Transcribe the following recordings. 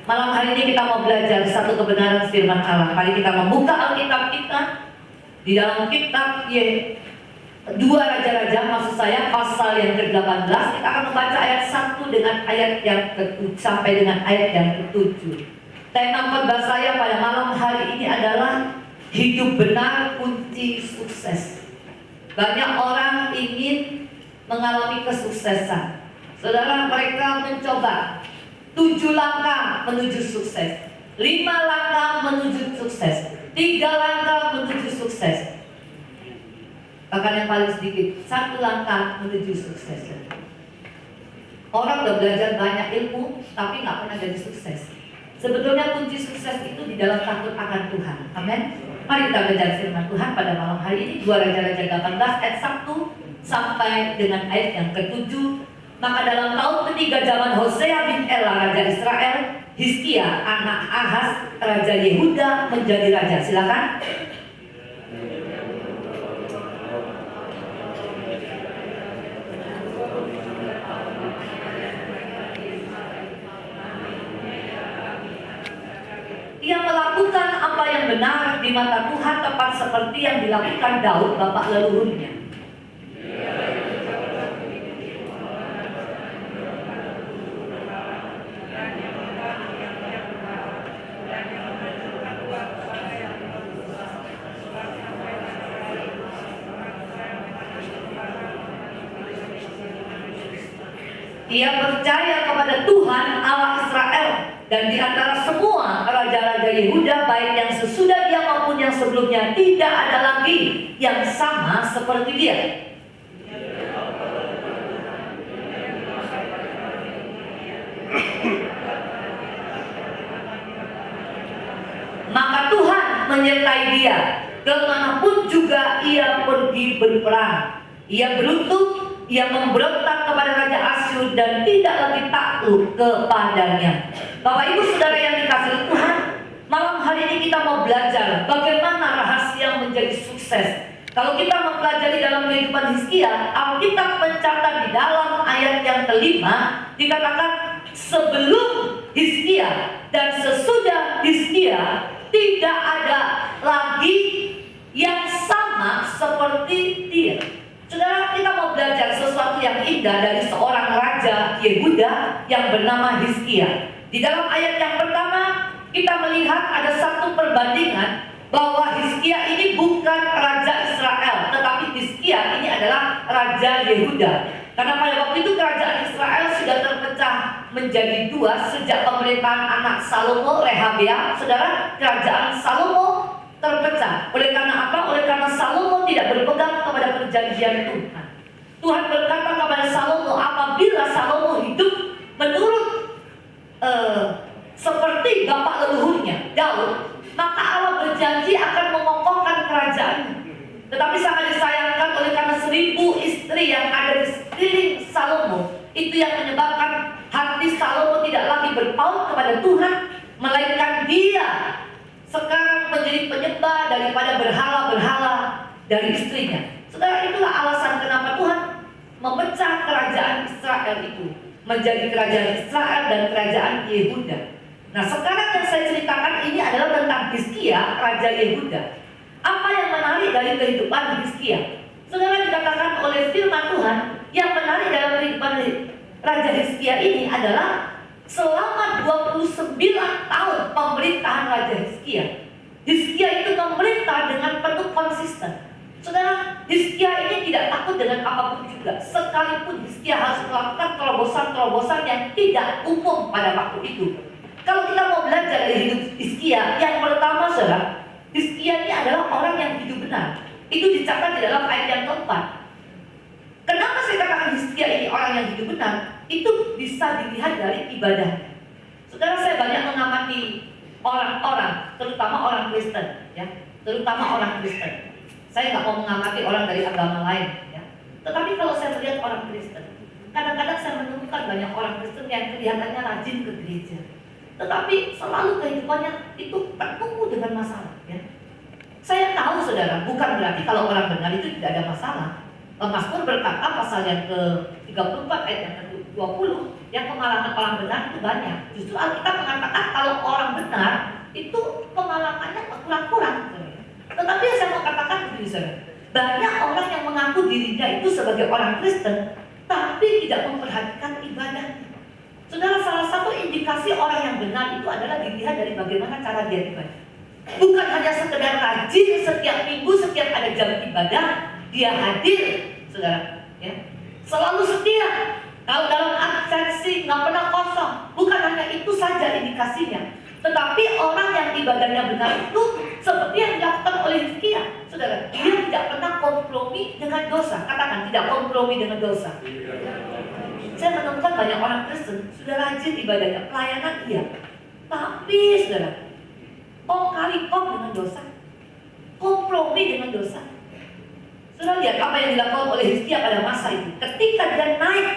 Malam hari ini kita mau belajar satu kebenaran firman Allah. Mari kita membuka Alkitab kita di dalam kitab Dua Raja-Raja, maksud saya pasal yang ke-18. Kita akan membaca ayat 1 dengan ayat yang ke-7 sampai dengan ayat yang ke-7. Tema khotbah saya pada malam hari ini adalah hidup benar kunci sukses. Banyak orang ingin mengalami kesuksesan. Saudara, mereka mencoba 7 langkah menuju sukses, 5 langkah menuju sukses, 3 langkah menuju sukses. Bahkan yang paling sedikit, 1 langkah menuju sukses. Orang udah belajar banyak ilmu, tapi nggak pernah jadi sukses. Sebetulnya kunci sukses itu di dalam takut akan Tuhan. Amin. Mari kita belajar firman Tuhan pada malam hari ini. 2 Raja-Raja 18 ayat 1 sampai dengan ayat yang ke-7. Maka dalam tahun ketiga zaman Hosea bin Ela Raja Israel, Hizkia anak Ahaz Raja Yehuda menjadi raja. Silakan. Ia melakukan apa yang benar di mata Tuhan, tepat seperti yang dilakukan Daud bapak leluhurnya. Ia percaya kepada Tuhan Allah Israel, dan di antara semua raja-raja Yehuda, baik yang sesudah dia maupun yang sebelumnya, tidak ada lagi yang sama seperti dia. Maka Tuhan menyertai dia kemanapun juga ia pergi berperang. Ia beruntung. Ia memberontak kepada Raja Asyur dan tidak lagi takluk kepadanya. Bapak Ibu Saudara yang dikasihi Tuhan, malam hari ini kita mau belajar bagaimana rahasia menjadi sukses. Kalau kita mempelajari dalam kehidupan Hizkia, Alkitab mencatat di dalam ayat yang ke-5 dikatakan sebelum Hizkia dan sesudah Hizkia tidak ada lagi yang sama seperti dia. Saudara, kita mau belajar sesuatu yang indah dari seorang raja Yehuda yang bernama Hizkia. Di dalam ayat yang pertama, kita melihat ada satu perbandingan bahwa Hizkia ini bukan raja Israel, tetapi Hizkia ini adalah raja Yehuda. Karena pada waktu itu kerajaan Israel sudah terpecah menjadi 2 sejak pemerintahan anak Salomo, Rehabeam. Saudara, kerajaan Salomo terpecah. Oleh karena apa? Oleh karena Salomo tidak berpegang kepada perjanjian Tuhan. Tuhan berkata kepada Salomo, apabila Salomo hidup menurut seperti bapak leluhurnya Daud, maka Allah berjanji akan mengokohkan kerajaannya. Tetapi sangat disayangkan oleh karena 1000 istri yang ada di sekeliling Salomo, itu yang menyebabkan hati Salomo tidak lagi berpaut kepada Tuhan, melainkan dia sekarang menjadi penyembah daripada berhala-berhala dari istrinya. Saudara, itulah alasan kenapa Tuhan memecah kerajaan Israel itu menjadi kerajaan Israel dan kerajaan Yehuda. Nah, sekarang yang saya ceritakan ini adalah tentang Hizkia, raja Yehuda. Apa yang menarik dari kehidupan Hizkia? Saudara, dikatakan oleh firman Tuhan, yang menarik dalam kehidupan raja Hizkia ini adalah selama 29 tahun pemerintahan Raja Hizkia, Hizkia itu memerintah dengan penuh konsisten. Saudara, Hizkia ini tidak takut dengan apapun juga, sekalipun Hizkia harus melakukan terobosan-terobosan yang tidak umum pada waktu itu. Kalau kita mau belajar dari hidup Hizkia, yang pertama saudara, Hizkia ini adalah orang yang hidup benar. Itu dicatat di dalam ayat yang keempat. Kenapa saya katakan Hizkia ini orang yang hidup benar? Itu bisa dilihat dari ibadah. Saudara, saya banyak mengamati orang-orang, terutama orang Kristen, ya, terutama orang Kristen. Saya nggak mau mengamati orang dari agama lain, ya. Tetapi kalau saya melihat orang Kristen, kadang-kadang saya menemukan banyak orang Kristen yang kelihatannya rajin ke gereja, tetapi selalu kehidupannya itu penuh dengan masalah, ya. Saya tahu saudara, bukan berarti kalau orang benar itu tidak ada masalah. Mazmur berkata pasal yang ke-34 ayat yang ke-20, yang kemalangan orang benar itu banyak. Justru Alkitab mengatakan kalau benar, itu pengalamannya kurang-kurang. Tetapi yang saya mau katakan begini, saudara, banyak orang yang mengaku dirinya itu sebagai orang Kristen, tapi tidak memperhatikan ibadahnya. Saudara, salah satu indikasi orang yang benar itu adalah dilihat dari bagaimana cara dia ibadah. Bukan hanya sekedar rajin setiap minggu, setiap ada jam ibadah, dia hadir, saudara, ya. Selalu setia. Kalau dalam absensi nggak pernah kosong. Bukan hanya itu saja indikasinya, tetapi orang yang ibadahnya benar itu seperti yang dilakukan oleh Hizkia, saudara. Dia tidak pernah kompromi dengan dosa. Katakan, tidak kompromi dengan dosa. Saya menemukan banyak orang Kristen sudah rajin ibadahnya, pelayanan iya, tapi saudara, kali dengan dosa, kompromi dengan dosa. Saudara lihat apa yang dilakukan oleh Hizkia pada masa itu. Ketika dia naik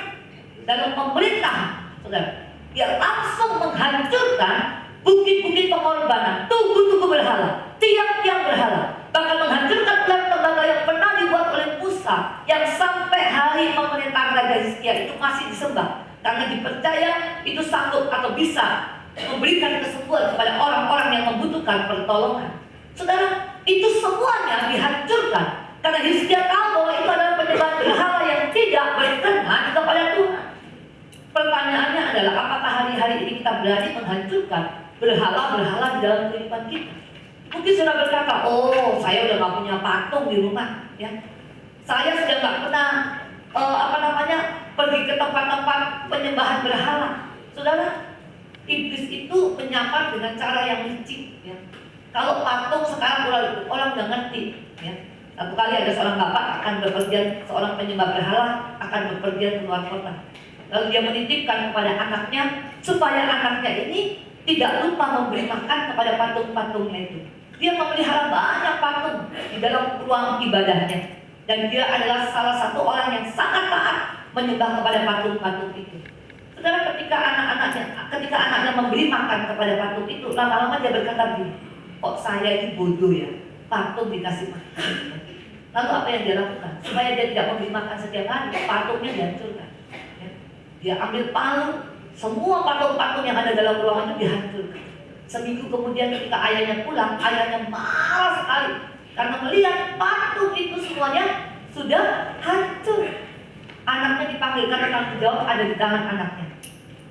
dalam pemerintahan, saudara, dia langsung menghancurkan bukit-bukit pengorbanan, tugu-tugu berhala, tiang-tiang berhala, bahkan menghancurkan lembaga yang pernah dibuat oleh Musa, yang sampai hari pemerintahan Raja Hizkia itu masih disembah, karena dipercaya itu sanggup atau bisa memberikan kesembuhan kepada orang-orang yang membutuhkan pertolongan. Saudara, itu semuanya dihancurkan karena Hizkia tahu bahwa itu adalah penyembahan berhala yang tidak berkenan kepada Tuhan. Pertanyaannya adalah, apakah hari-hari ini kita berani menghancurkan berhala-berhala di dalam kehidupan kita? Mungkin sudah berkata, oh saya udah gak punya patung di rumah, ya. Saya sudah gak pernah pergi ke tempat-tempat penyembahan berhala. Saudara, iblis itu menyamar dengan cara yang licik, ya. Kalau patung sekarang orang udah ngerti, ya. Satu kali ada seorang bapak akan bepergian, seorang penyembah berhala akan bepergian ke luar kota. Lalu dia menitipkan kepada anaknya supaya anaknya ini tidak lupa memberi makan kepada patung-patungnya itu. Dia memelihara banyak patung di dalam ruang ibadahnya, dan dia adalah salah satu orang yang sangat taat menyembah kepada patung-patung itu. Saudara, ketika anaknya memberi makan kepada patung itu, lama-lama dia berkata begini, kok saya ini bodoh ya, patung dikasih makan. Lalu apa yang dia lakukan? Supaya dia tidak memberi makan setiap hari, patungnya dihancurkan. Ya. Dia ambil palu, semua patung-patung yang ada dalam ruangan itu dihancurkan. Seminggu kemudian ketika ayahnya pulang, ayahnya marah sekali karena melihat patung itu semuanya sudah hancur. Anaknya dipanggil karena tanggung jawab ada di tangan anaknya.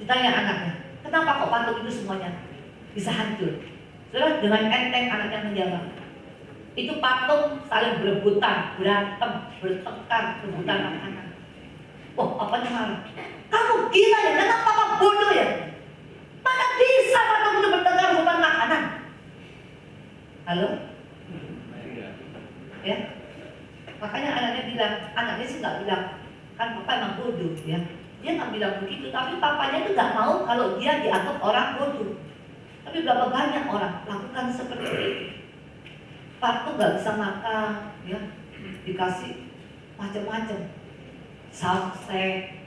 Ditanya anaknya, kenapa kok patung itu semuanya bisa hancur? Saudara, dengan enteng anaknya menjawab, itu patung saling berebutan, berantem, bertengkar, rebutan makanan. Oh, apanya marah? Kamu gila ya, kenapa papa bodoh ya? Mana bisa patung itu bertengkar, rebutan makanan? Halo? Ya? Makanya anaknya sih nggak bilang, kan papa emang bodoh ya. Dia nggak bilang begitu, tapi papanya itu nggak mau kalau dia dianggap orang bodoh. Tapi berapa banyak orang lakukan seperti itu. Patung nggak bisa makan, ya, dikasih macam-macam, samsek,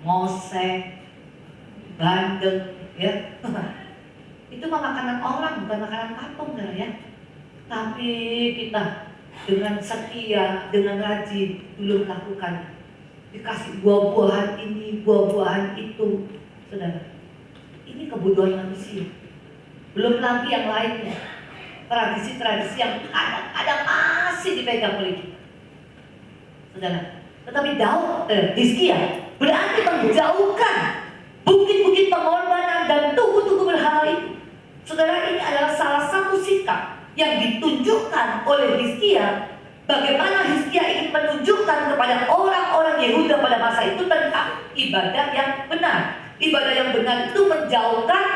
ngosek, bandeng, ya. Itu mah makanan orang, bukan makanan patung, ya. Tapi kita dengan setia, dengan rajin belum lakukan. Dikasih buah-buahan ini, buah-buahan itu, saudara. Ini kebodohan manusia. Belum lagi yang lainnya, tradisi-tradisi yang kadang-kadang masih dipegang oleh kita, saudara. Tetapi Hizkia berarti menjauhkan bukit-bukit pengorbanan dan tugu-tugu berhala itu. Saudara, ini adalah salah satu sikap yang ditunjukkan oleh Hizkia. Bagaimana Hizkia ingin menunjukkan kepada orang-orang Yehuda pada masa itu tentang ibadah yang benar. Ibadah yang benar itu menjauhkan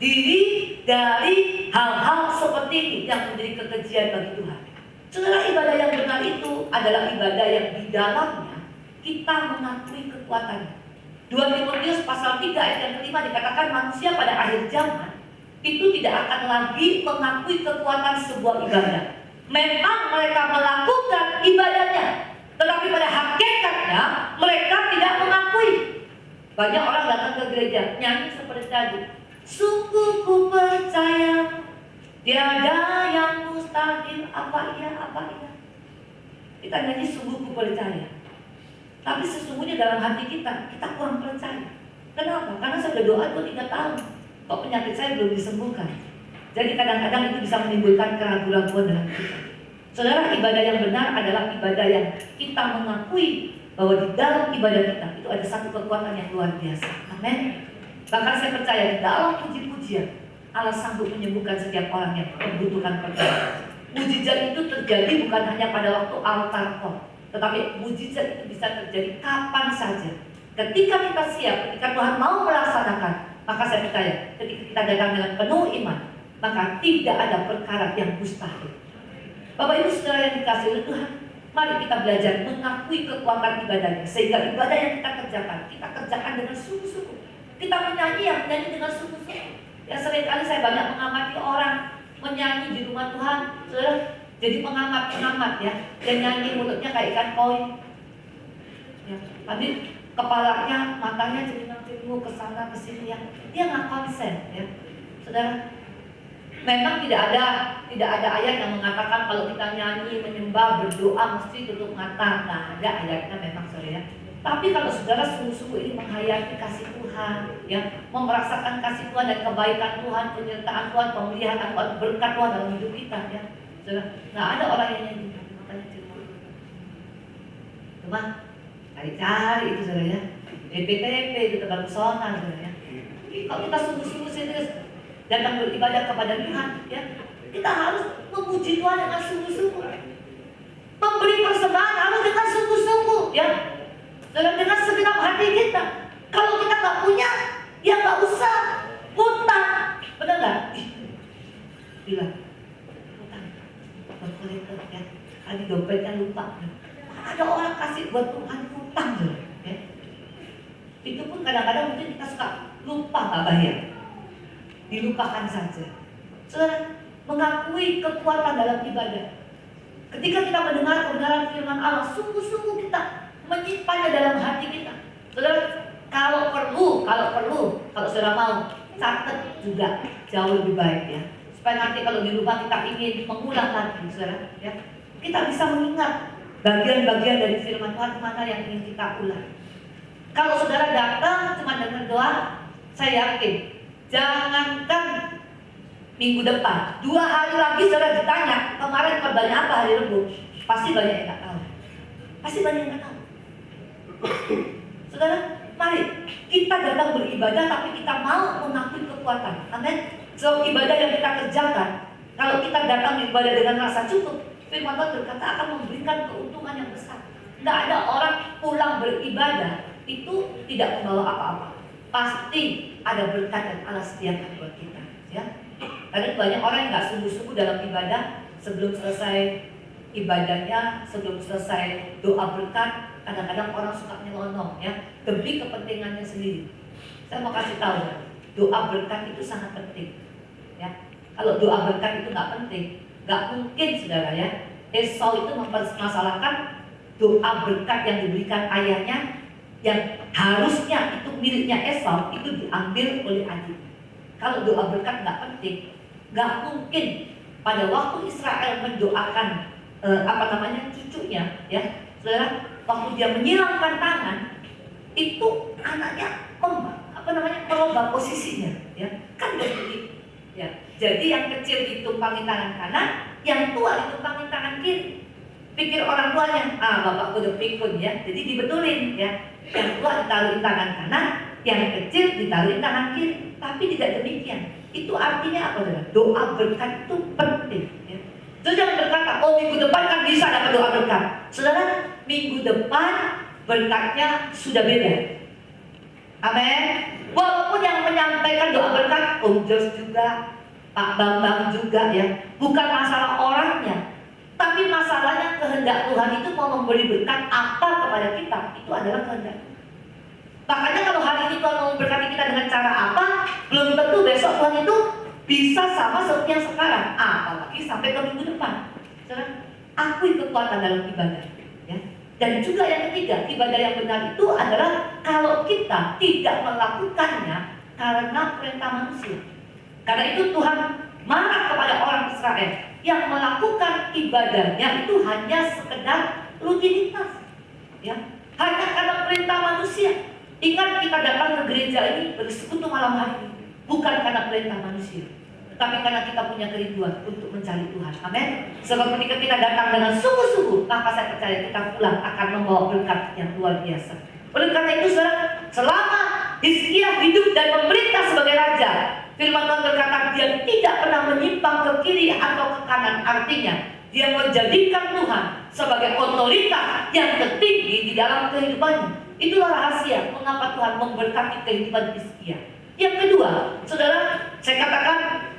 diri dari hal-hal seperti ini yang menjadi kekejian bagi Tuhan. Saudara, ibadah yang benar itu adalah ibadah yang di dalamnya kita mengakui kekuatannya. 2 Timotius pasal 3 ayat yang kelima dikatakan manusia pada akhir zaman itu tidak akan lagi mengakui kekuatan sebuah ibadah. Memang mereka melakukan ibadahnya, tetapi pada hakikatnya mereka tidak mengakui. Banyak orang datang ke gereja nyanyi seperti tadi, sungguh ku percaya tiada yang mustahil, apa iya. Kita nyanyi sungguh ku percaya, tapi sesungguhnya dalam hati kita kurang percaya. Kenapa? Karena saya sudah doa 3 tahun, kok penyakit saya belum disembuhkan. Jadi kadang-kadang itu bisa menimbulkan keraguan-keraguan dalam kita. Saudara, ibadah yang benar adalah ibadah yang kita mengakui bahwa di dalam ibadah kita itu ada satu kekuatan yang luar biasa. Amin. Bahkan saya percaya di dalam puji-pujian Allah sanggup menyembuhkan setiap orang yang membutuhkan pertolongan. Mujizat itu terjadi bukan hanya pada waktu altar call, tetapi mujizat itu bisa terjadi kapan saja. Ketika kita siap, ketika Tuhan mau melaksanakan, maka saya percaya ketika kita datang dengan penuh iman, maka tidak ada perkara yang mustahil. Bapak Ibu Saudara yang dikasihi oleh Tuhan, mari kita belajar mengakui kekuatan ibadahnya, sehingga ibadah yang kita kerjakan dengan sungguh-sungguh. Kita menyanyi dengan sungguh-sungguh. Ya, seringkali saya banyak mengamati orang menyanyi di rumah Tuhan, saudara, jadi pengamat ya, yang nyanyi mulutnya kayak ikan koi. Ya, tadi kepalanya, matanya cenderung ke sana ke sini ya, dia nggak konsen ya, saudara. Memang tidak ada ayat yang mengatakan kalau kita nyanyi, menyembah, berdoa mesti tutup mata. Nah, ada ayatnya memang, saudara. Tapi kalau saudara sungguh-sungguh ini menghayati kasih Tuhan, ya, merasakan kasih Tuhan dan kebaikan Tuhan, penyertaan Tuhan, pemeliharaan Tuhan, berkat Tuhan dalam hidup kita, ya, saudara. Nah, ada orang yang nyanyi, makanya cuma cari-cari itu, saudara ya. DPTP itu tebar pesona, saudara ya. Kalau kita sungguh-sungguh serius datang beribadah kepada Tuhan, ya, kita harus memuji Tuhan dengan sungguh-sungguh, memberi persembahan harus dengan sungguh-sungguh, ya, dan dengan segenap hati kita. Kalau kita nggak punya, ya nggak usah utang, benar nggak? Bilang utang, kolektor ya, tadi dompetnya lupa. Ada orang kasih buat Tuhan utang, ya. Itu pun kadang-kadang mungkin kita suka lupa nggak bayar. Dilupakan saja. Saudara, mengakui kekuatan dalam ibadah. Ketika kita mendengar kebenaran firman Allah, sungguh-sungguh kita menyimpannya dalam hati kita. Saudara, kalau perlu, kalau saudara mau, catat juga jauh lebih baik ya. Supaya nanti kalau di rumah kita ingin mengulang lagi, saudara, ya, kita bisa mengingat bagian-bagian dari firman Tuhan mana yang ingin kita ulang. Kalau saudara datang cuma dengar doa, saya yakin jangankan minggu depan, 2 hari lagi saudara ditanya, kemarin korbannya apa hari Rabu? Pasti banyak yang nggak tahu. Pasti banyak yang nggak tahu. Saudara, mari kita datang beribadah, tapi kita mau mengakui kekuatan. Amin. So, ibadah yang kita kerjakan, kalau kita datang beribadah dengan rasa cukup, firman Tuhan berkata akan memberikan keuntungan yang besar. Nggak ada orang pulang beribadah itu tidak membawa apa-apa. Pasti ada berkat dan Allah sediakan buat kita, ya. Karena banyak orang yang nggak sungguh-sungguh dalam ibadah, sebelum selesai ibadahnya, sebelum selesai doa berkat, kadang-kadang orang suka nyelonong, ya, demi kepentingannya sendiri. Saya mau kasih tahu, ya, doa berkat itu sangat penting, ya. Kalau doa berkat itu nggak penting, nggak mungkin, saudara, ya. Esau itu mempermasalahkan doa berkat yang diberikan ayahnya, yang harusnya itu miliknya Esau, itu diambil oleh adiknya. Kalau doa berkat nggak penting, nggak mungkin pada waktu Israel mendoakan cucunya, ya, saudara, waktu dia menyilangkan tangan, itu anaknya merubah posisinya, ya, kan begitu, ya. Jadi yang kecil ditumpangi tangan kanan, yang tua ditumpangi tangan kiri. Pikir orang tuanya, bapakku udah pikun, ya, jadi dibetulin, ya. Yang tua ditaruhin tangan kanan, yang kecil ditaruhin tangan kiri. Tapi tidak demikian. Itu artinya apa, saudara? Doa berkat itu penting, ya. Terus jangan berkata, oh minggu depan kan bisa dapat doa berkat. Saudara, minggu depan berkatnya sudah beda. Amin. Walaupun yang menyampaikan doa berkat, Om Jos juga, Pak Bambang juga, ya, bukan masalah orangnya, tapi masalahnya kehendak Tuhan itu mau memberi berkat apa kepada kita, itu adalah kehendak. Makanya kalau hari ini Tuhan mau memberkati kita dengan cara apa, belum tentu besok Tuhan itu bisa sama seperti yang sekarang, apalagi sampai ke minggu depan. Saudara, akui kekuatan dalam ibadah, ya. Dan juga yang ketiga, ibadah yang benar itu adalah kalau kita tidak melakukannya karena perintah manusia. Karena itu Tuhan marah kepada orang Israel yang melakukan ibadahnya itu hanya sekedar rutinitas, ya, hanya karena perintah manusia. Ingat, kita datang ke gereja ini bersekutu malam hari ini bukan karena perintah manusia, tetapi karena kita punya kerinduan untuk mencari Tuhan. Amin. Sebab ketika kita datang dengan sungguh-sungguh, maka saya percaya kita pulang akan membawa berkat yang luar biasa. Oleh karena itu, saudara, selama Hizkia hidup dan memerintah sebagai raja, firman Tuhan berkata dia tidak pernah menyimpang ke kiri atau ke kanan. Artinya dia menjadikan Tuhan sebagai otoritas yang tertinggi di dalam kehidupannya. Itulah rahasia mengapa Tuhan memberkati kehidupan Hizkia. Yang kedua, saudara, saya katakan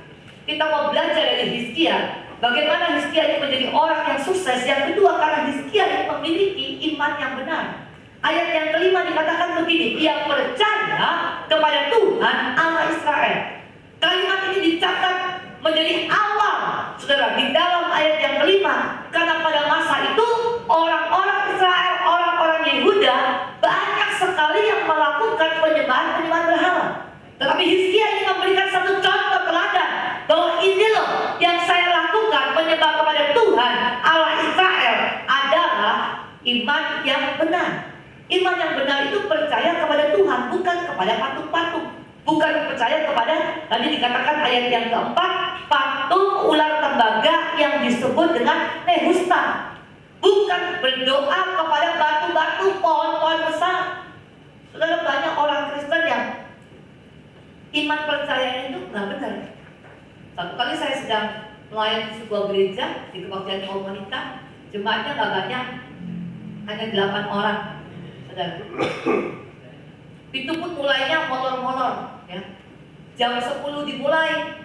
kita mau belajar dari Hizkia, bagaimana Hizkia ini menjadi orang yang sukses. Yang kedua, karena Hizkia ini memiliki iman yang benar. Ayat yang kelima dikatakan begini, ia percaya kepada Tuhan Allah Israel. Kalimat ini dicatat menjadi awal, saudara, di dalam ayat yang kelima. Karena pada masa itu orang-orang Israel, orang-orang Yehuda banyak sekali yang melakukan penyembahan berhala. Tetapi Hizkia ini memberikan satu contoh teladan bahwa ini loh yang saya lakukan, menyembah kepada Tuhan Allah Israel adalah iman yang benar. Iman yang benar itu percaya kepada Tuhan, bukan kepada patung-patung. Bukan percaya kepada, tadi dikatakan ayat yang keempat, patung ular tembaga yang disebut dengan Nehushtan. Bukan berdoa kepada batu-batu, pohon-pohon besar. Saudara, banyak orang Kristen yang iman percayanya itu nggak benar. Satu kali saya sedang melayani di sebuah gereja di kebaktian kaum wanita, jemaatnya nggak banyak, hanya 8 orang. Saudara, itu pun mulainya molor-molor, ya. Jam 10 dimulai,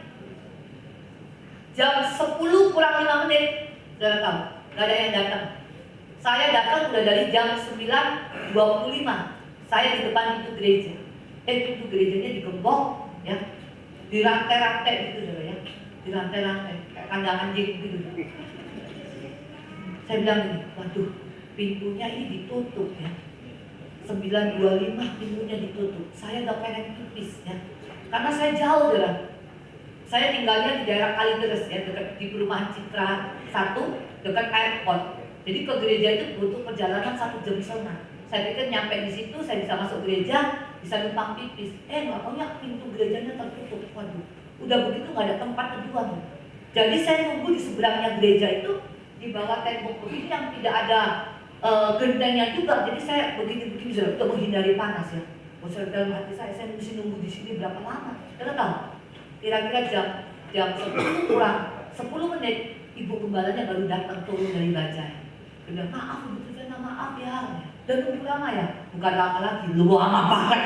jam 10 kurang 5 menit, saudara tahu, nggak ada yang datang. Saya datang udah dari jam 9.25. Saya di depan pintu gereja. Pintu gerejanya digembok, ya, dirantai-rantai gitu, saudara, ya, dirantai-rantai kayak kandang anjing gitu. Saya bilang ini, waduh, pintunya ini ditutup, ya. 9.25 pintunya ditutup. Saya gak pengen pipis, ya, karena saya jauh, saudara. Saya tinggalnya di daerah Kalideres, ya, dekat di perumahan Citra 1, dekat airport. Jadi ke gereja itu butuh perjalanan 1 jam setengah. Saya pikir nyampe di situ saya bisa masuk gereja, bisa numpang pipis. Nggak taunya pintu gerejanya tertutup. Waduh, udah begitu nggak ada tempat kedua. Jadi saya nunggu di seberangnya gereja itu, di bawah tembok begini yang tidak ada gentengnya juga. Jadi saya begini-begini sudah untuk menghindari panas, ya. Dalam hati saya mesti nunggu di sini berapa lama? Karena tahu, kira-kira jam 10 kurang 10 menit, ibu gembalanya baru datang turun dari bajai. Dia bilang, maaf, betul saya maaf ya. Dan nunggu lama ya? Bukan lama lagi, lu lama banget.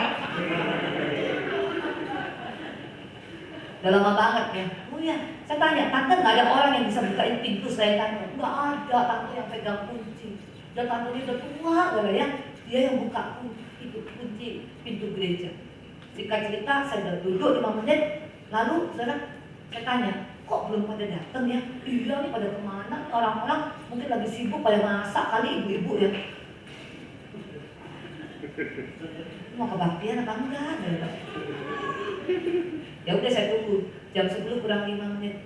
Udah lama banget, ya. Oh ya, saya tanya, tante nggak ada orang yang bisa bukain pintu selain tante? Nggak ada, tante yang pegang kunci. Dan tante udah tua, ya. Dia yang buka kunci pintu gereja. Singkat cerita, saya udah duduk 5 menit. Lalu, saya tanya, kok belum pada datang, ya? Iya nih, pada kemana? Orang-orang mungkin lagi sibuk pada masak kali, ibu-ibu, ya. Mau kebaktian apa enggak? Ya udah, saya tunggu. Jam 10 kurang 5 menit.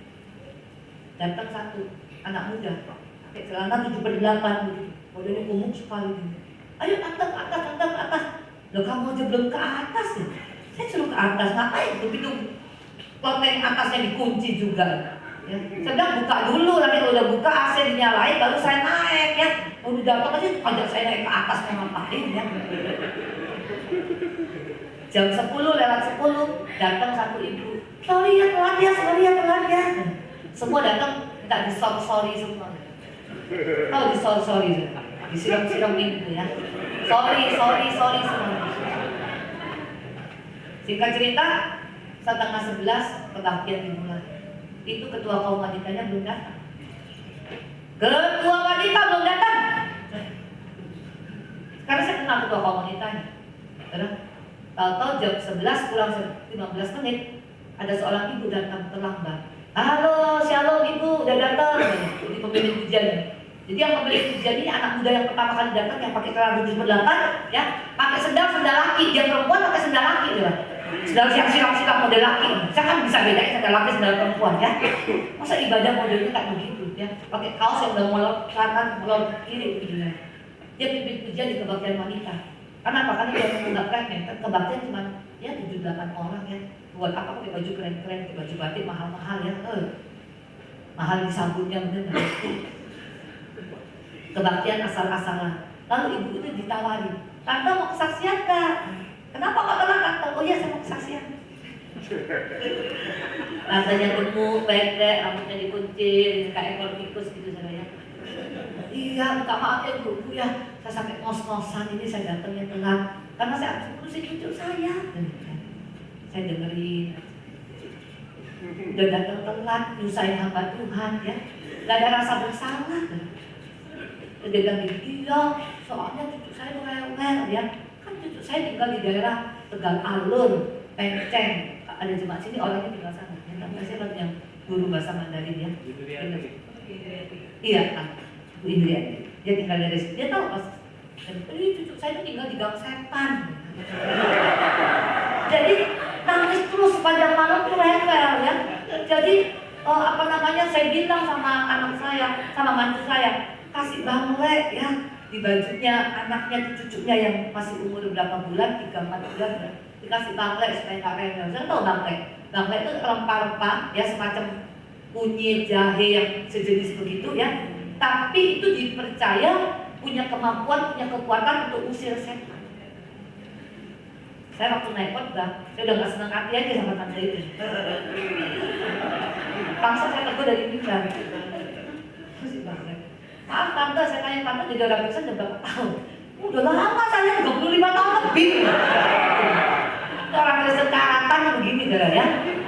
Datang satu anak muda, pakai celana 7/8 gitu. Modelnya gemuk sekali gitu. Ayo tante ke atas, tante ke atas. Loh, kamu aja belum ke atas, ya? Saya suruh ke atas, ngapain? Begitu loteng atasnya dikunci juga. Ya. Saya bilang buka dulu, nanti kalau udah buka AC dinyalain baru saya naik, ya. Udah datang aja ajak saya naik ke atas, mau ngapain, ya. Jam 10:10 datang satu ibu. Sorry ya telat ya. Semua datang minta di sorry semua. Tahu di sorry, disiram gitu, ya. Sorry semua. Singkat cerita, setengah 11 kebaktian dimulai. Itu ketua kaum wanitanya belum datang. Ketua wanita belum datang. Karena saya kenal ketua kaum wanitanya. Tahu jam 11 kurang 15 menit ada seorang ibu datang terlambat. Halo, shalom ibu, udah datang. Jadi pemilik pujian. Jadi yang pemilik pujian ini anak muda yang pertama kali datang, yang pakai celana 7/8, ya, pakai sendal laki. Dia perempuan pakai sendal laki, ya. Sendal silang model laki. Saya kan bisa bedain sendal laki sendal perempuan, ya. Masa ibadah modelnya kayak begitu, ya. Pakai kaos yang udah molor kanan, molor kiri gitu, ya. Dia pimpin pujian di kebaktian wanita. Karena apa? Karena dia nggak premen, kan kebaktian cuma ya 7-8 orang, ya. buat apa pakai baju keren-keren, pakai baju batik mahal-mahal ya, mahal di sabunnya bener. Kebaktian asal-asalan. Lalu ibu itu ditawari, tante mau kesaksian gak? Kenapa kok telat tante? Oh iya saya mau kesaksian. Tantenya gemuk, pendek, rambutnya dikuncir, kayak ekor tikus gitu saya. Iya, minta maaf ya bu ya, saya sampai ngos-ngosan ini saya datangnya telat karena saya harus ngurusin cucu saya. Saya dengerin, udah datang telat, nyusahin hamba Tuhan ya, gak ada rasa bersalah. Dia bilang gini, iya, soalnya cucu saya rewel ya, kan cucu saya tinggal di daerah Tegal Alur, Penceng, ada jemaat sini orangnya tinggal sana. Tapi saya kan yang guru bahasa Mandarin ya. Iya, Bu Indriani. Dia tinggal dari situ, dia tahu pas, cucu saya itu tinggal di gang setan. Jadi nangis terus sepanjang malam tuh rewel ya. Jadi saya bilang sama anak saya, sama mantu saya, kasih banglet ya di bajunya anaknya, cucunya yang masih umur berapa bulan, 3-4 bulan ya. Dikasih banglet supaya nggak rewel. Saya tahu banglet. Banglet itu rempah-rempah ya, semacam kunyit, jahe yang sejenis begitu ya. Tapi itu dipercaya punya kemampuan, punya kekuatan untuk usir setan. Saya waktu naik khotbah, saya udah gak senang hati aja sama tante itu. Langsung saya tegur dari mimbar. Maaf tante, saya tanya tante jadi orang Kristen udah berapa tahun? Udah lama saya, 25 tahun lebih. Orang Kristen karatan begini ya.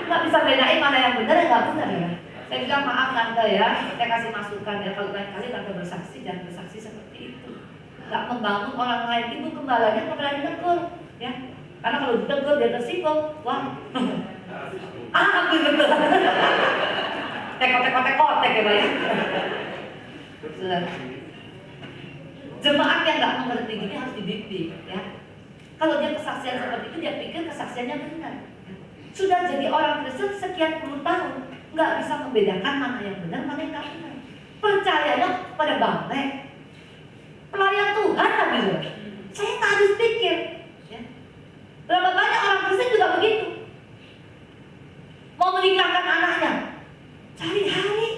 Gak bisa bedain mana yang benar dan gak benar ya. Saya bilang maaf tante ya, saya kasih masukan ya. Kalau lain kali tante bersaksi, jangan bersaksi seperti itu. Gak membangun orang lain, ibu gembalanya kok berani negur ya. Karena kalau ditegur dia tersinggung, wah, betul. Tekot-tekot-tekot ya Pak ya. Jemaat yang nggak mengerti gini harus dibimbing ya. Kalau dia kesaksian seperti itu, dia pikir kesaksiannya benar. Sudah jadi orang Kristen sekian puluh tahun, nggak bisa membedakan mana yang benar, mana yang nggak benar. Percayanya pada bangke, pelayan Tuhan kan gitu. Saya tak habis pikir. Berapa banyak orang Kristen juga begitu. Mau menikahkan anaknya, cari hari.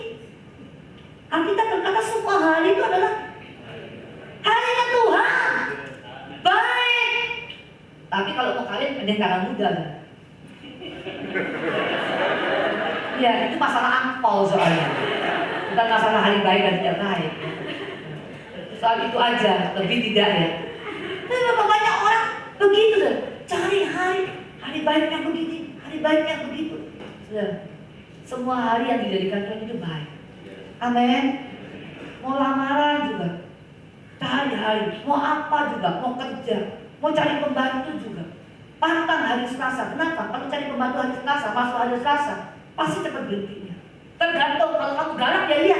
Alkitab berkata semua hari itu adalah harinya Tuhan. Baik. Tapi kalau mau kawin, mending karena muda. Ya, itu masalah angpau soalnya. Bukan masalah hari baik dan tidak baik. Soal itu aja, lebih tidak ya. Tapi berapa banyak orang begitu deh. Cari hari baik yang begini, hari baik yang begitu. Semua hari yang dijadikan Tuhan itu baik. Amin. Mau lamaran juga, cari hari. Mau apa juga, mau kerja, mau cari pembantu juga. Pantang hari Selasa. Kenapa? Kalau cari pembantu hari Selasa, masuk hari Selasa, pasti cepat berhentinya. Tergantung, kalau kamu galak ya iya.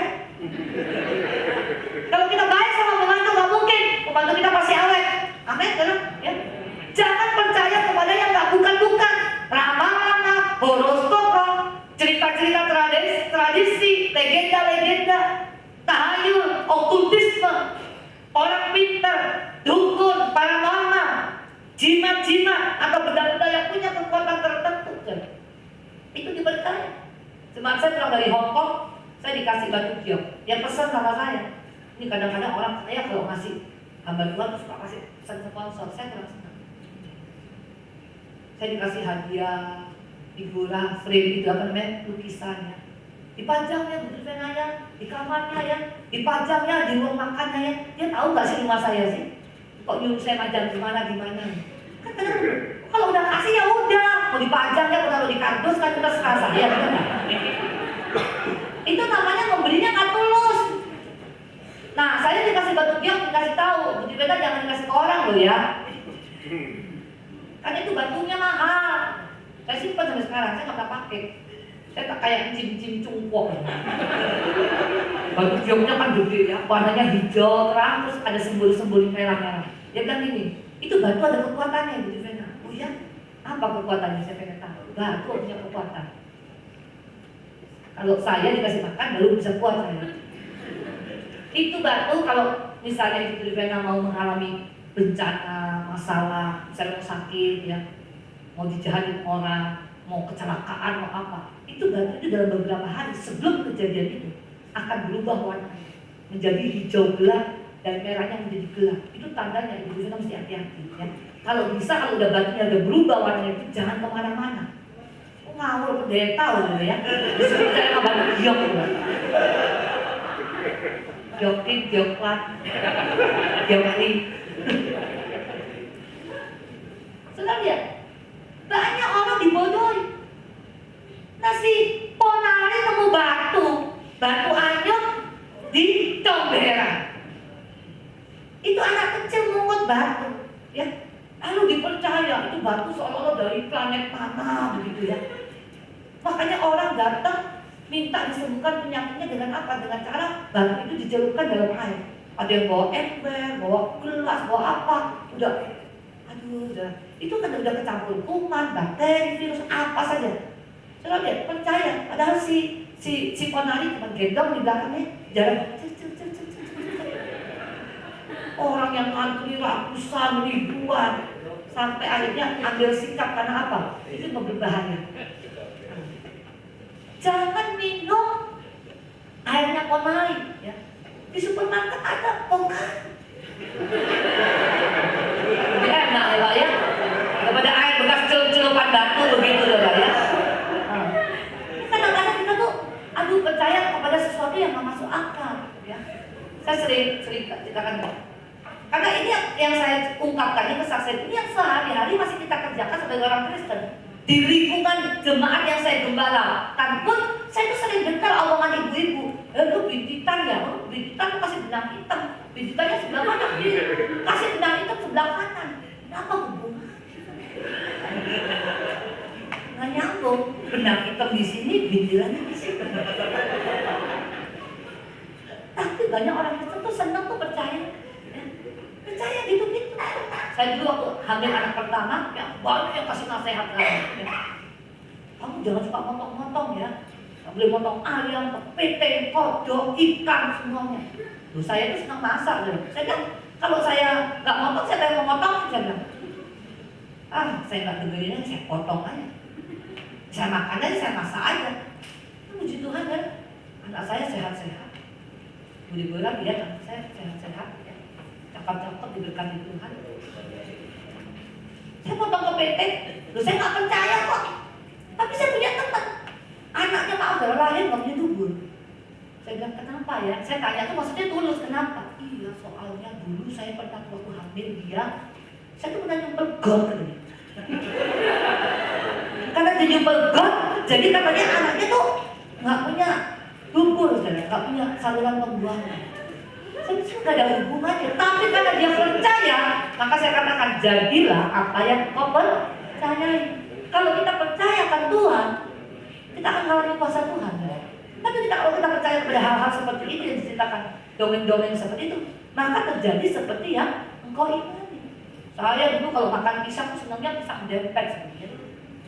Kalau kita baik sama pembantu, nggak mungkin pembantu kita pasti awet. Amin, kan? Ya. Jangan percaya kepada yang nggak bukan-bukan. Ramalan, horoskop, cerita-cerita tradisi, legenda-legenda, tahayul, okultisme, orang pintar, dukun, paranormal, jimat-jimat atau benda-benda yang punya kekuatan tertentu. Itu dipercaya. Cuma saya pulang dari Hong Kong, saya dikasih batu giok. Yang pesan sama saya. Ini kadang-kadang orang saya kalau ngasih hamba Tuhan suka kasih pesan sponsor, saya kurang senang. Saya dikasih hadiah, figura, frame itu apa namanya, lukisannya. Dipajangnya, betul ya, di kamarnya ya, dipajangnya, di ruang makannya ya. Dia tahu nggak sih rumah saya sih? Kok nyuruh saya majang gimana? Kan kadang, kalau udah kasih ya udah, mau dipajang ya, mau taruh di kardus kan udah serasa ya. Itu namanya memberinya nggak tulus. Nah, saya dikasih batu giok, dikasih tahu, betul jangan dikasih ke orang loh ya. Kan itu batunya mahal. Saya simpan sampai sekarang, saya nggak pernah pakai. Saya tak kayak cim-cim cungkok. Batu gioknya kan gede ya, warnanya hijau terang, terus ada simbol-simbol merah-merah. Dia bilang gini, itu batu ada kekuatannya gitu Vena. Oh ya, apa kekuatannya? Saya pengen tahu. Batu punya kekuatan. Kalau saya dikasih makan baru bisa kuat saya. Itu batu kalau misalnya itu Vena mau mengalami bencana, masalah, misalnya sakit ya, mau dijahatin orang, mau kecelakaan mau apa, itu batu itu dalam beberapa hari sebelum kejadian itu akan berubah warnanya menjadi hijau gelap dan merahnya menjadi gelap. Itu tandanya Ibu Vina mesti hati-hati ya. Kalau bisa, kalau udah batunya udah berubah warnanya itu jangan kemana-mana. Ngawur pendeta tahu ya. Disuruh percaya sama batu giok juga. Giokin, gioklat, giokli. Senang ya? Banyak orang dibodohi. Nah si Ponari nemu batu anyok di Canberra. Itu anak kecil mungut batu, ya. Lalu dipercaya itu batu seolah-olah dari planet mana begitu ya. Makanya orang datang minta disembuhkan penyakitnya dengan apa? Dengan cara batu itu dicelupkan dalam air. Ada yang bawa ember, bawa gelas, bawa apa? Udah. Itu kan udah kecampur kuman, bakteri, virus, apa saja. Saudara lihat, percaya. Padahal si Ponari cuma gendong di belakangnya, jalan. Orang yang ngantri ratusan ribuan sampai akhirnya ambil sikap karena apa? Itu berbahaya. Jangan minum airnya Ponari ya. Di supermarket ada Ponari. Lebih enak ya Pak ya, daripada air bekas celup-celupan batu begitu loh Pak ya. Kadang-kadang kita tuh percaya kepada sesuatu yang nggak masuk akal ya. Saya sering ceritakan Pak. Karena ini yang saya ungkapkan, ini kesaksian ini yang sehari-hari masih kita kerjakan sebagai orang Kristen. Di lingkungan jemaat yang saya gembalakan pun, saya tuh sering dengar omongan ibu-ibu. Lu bintitan ya, bintitan kasih benang hitam. Bintitannya sebelah mana? Kasih benang hitam sebelah kanan. Kenapa hubungan? Nggak nyambung. Benang hitam di sini, bintilannya di sini. Tapi banyak orang Kristen tuh senang tuh percaya. Percaya gitu-gitu. Saya dulu waktu hamil anak pertama, ya banyak yang kasih nasihat lagi. Ya. Kamu jangan suka motong-motong ya. Gak boleh motong ayam, kepiting, kodok, ikan semuanya. Loh, saya itu senang masak loh. Saya bilang, kalau saya nggak motong, siapa yang mau motong? Saya bilang, saya nggak dengerinnya, saya potong aja. Saya makan aja, saya masak aja. Puji Tuhan ya, anak saya sehat-sehat. Budi bola lihat anak saya sehat-sehat. Cakap-cakap diberkati Tuhan. Saya potong kepiting, loh saya nggak percaya kok. Tapi saya punya teman, anaknya maaf baru lahir nggak punya dubur. Saya bilang kenapa ya? Saya tanya tuh maksudnya tulus kenapa? Iya soalnya dulu saya pernah waktu hamil dia, saya tuh pernah nyumpel got katanya. Karena dia nyumpel got, jadi katanya anaknya tuh nggak punya dubur, nggak punya saluran pembuangan. Saya pikir nggak ada hubungannya, tapi karena dia percaya, maka saya katakan jadilah apa yang kau percayai. Kalau kita percayakan Tuhan, kita akan mengalami kuasa Tuhan. Tapi kalau kita percaya kepada hal-hal seperti itu yang diceritakan dongeng-dongeng seperti itu, maka terjadi seperti yang engkau imani. Saya dulu kalau makan pisang tuh senangnya pisang dempet sebenarnya.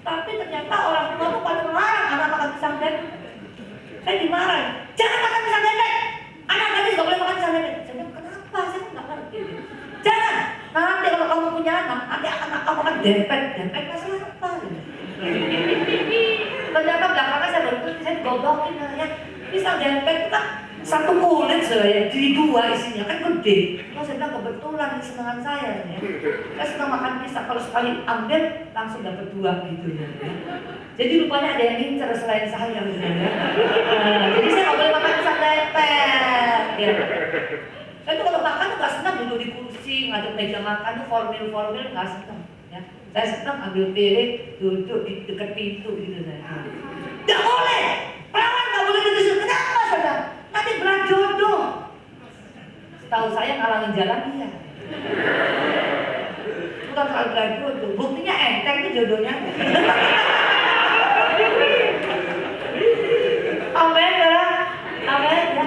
Tapi ternyata orang tua tuh pada melarang anak makan pisang dempet. Saya dimarahin, jangan makan pisang dempet. Anak gadis gak boleh makan pisang dempet. Saya bilang kenapa? Saya nggak ngerti. Jangan. Nanti kalau kamu punya anak, nanti anak kamu makan dempet. Dempet masalah apa? Ternyata belakangnya saya baru saya gobokin ya. Pisang dempet itu kan satu kulit saya, jadi dua isinya kan gede. Terus saya bilang kebetulan ini senangan saya ya. Saya senang makan pisang, kalau sekali ambil langsung dapat dua gitu ya. Jadi rupanya ada yang ngincer selain saya gitu ya. Jadi saya nggak boleh makan pisang dempet ya. Saya tuh kalau makan tuh nggak senang duduk di kursi, ngaduk meja makan tuh formil nggak senang ya. Saya senang ambil piring, duduk di dekat pintu gitu saya. Nggak boleh, perawan nggak boleh duduk. Kenapa saudara? Nanti berat jodoh. Setahu saya ngalangin jalan dia. Bukan soal berat jodoh, buktinya enteng nih jodohnya. Amin ya, amin ya.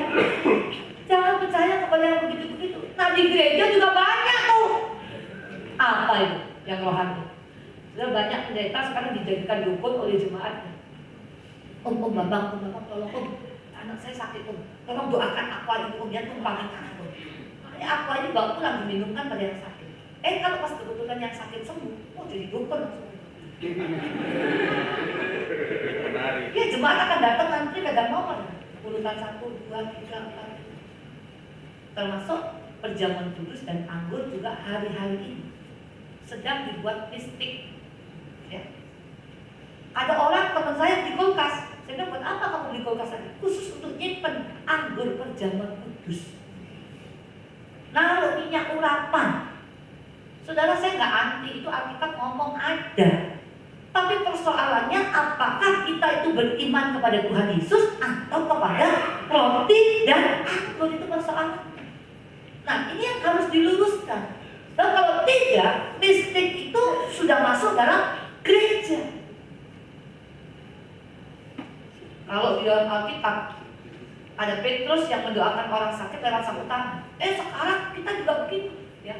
Jangan percaya kepada yang begitu-begitu. Nah di gereja juga banyak tuh. Apa itu yang rohani? Sudah banyak pendeta sekarang dijadikan dukun oleh jemaatnya. Bambang, tolong anak saya sakit tolong doakan aqua itu dia tumpangin tangan makanya aqua ini baru lagi diminumkan pada yang sakit. Kalau pas kebetulan yang sakit sembuh, jadi dukun langsung. Ya jemaat akan datang nanti pegang nomor urutan 1, 2, 3, 4. Termasuk perjamuan kudus dan anggur juga hari-hari ini sedang dibuat mistik. Ya. Ada orang teman saya di kulkas. Saya bilang, buat apa kamu beli kulkas tadi? Khusus untuk nyimpen anggur perjamuan kudus. Naruh minyak urapan. Saudara, saya nggak anti, itu Alkitab ngomong ada. Tapi persoalannya apakah kita itu beriman kepada Tuhan Yesus atau kepada roti dan anggur, itu persoalan. Nah, ini yang harus diluruskan. Dan kalau tidak, mistik itu sudah masuk dalam gereja. Kalau di dalam Alkitab ada Petrus yang mendoakan orang sakit lewat sapu tangan. Sekarang kita juga begitu, ya.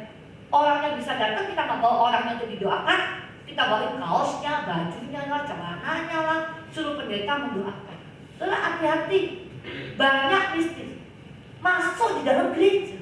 Orang yang bisa datang, kita membawa orang yang untuk didoakan, kita bawain kaosnya, bajunya lah, celananya lah, suruh pendeta mendoakan. Saudara, hati-hati, banyak mistis masuk di dalam gereja.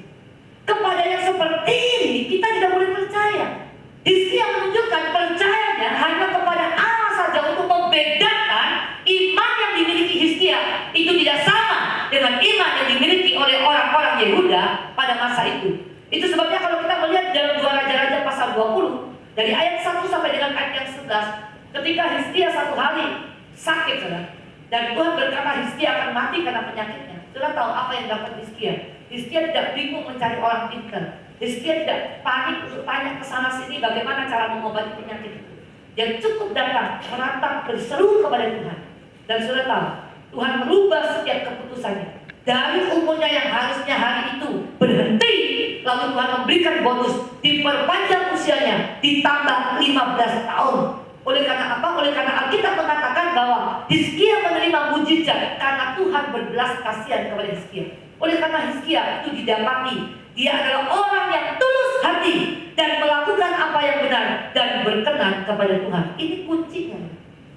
Kepada yang seperti ini kita tidak boleh percaya. Hizkia menunjukkan percayanya hanya kepada Allah saja untuk membedakan iman yang dimiliki Hizkia itu tidak sama dengan iman yang dimiliki oleh orang-orang Yehuda pada masa itu. Itu sebabnya kalau kita melihat dalam 2 Raja-Raja pasal 20 dari ayat 1 sampai dengan ayat yang 11, ketika Hizkia satu hari sakit, saudara, dan Tuhan berkata Hizkia akan mati karena penyakitnya. Saudara tahu apa yang dapat Hizkia? Hizkia tidak bingung mencari orang pintar. Hizkia tidak panik untuk tanya ke sana sini bagaimana cara mengobati penyakit itu. Dia cukup datang, meratap, berseru kepada Tuhan. Dan saudara tahu, Tuhan merubah setiap keputusannya. Dari umurnya yang harusnya hari itu berhenti, lalu Tuhan memberikan bonus, diperpanjang usianya, ditambah 15 tahun. Oleh karena apa? Oleh karena Alkitab mengatakan bahwa Hizkia menerima mujizat karena Tuhan berbelas kasihan kepada Hizkia. Oleh karena Hizkia itu didapati dia adalah orang yang tulus hati dan melakukan apa yang benar dan berkenan kepada Tuhan. Ini kuncinya.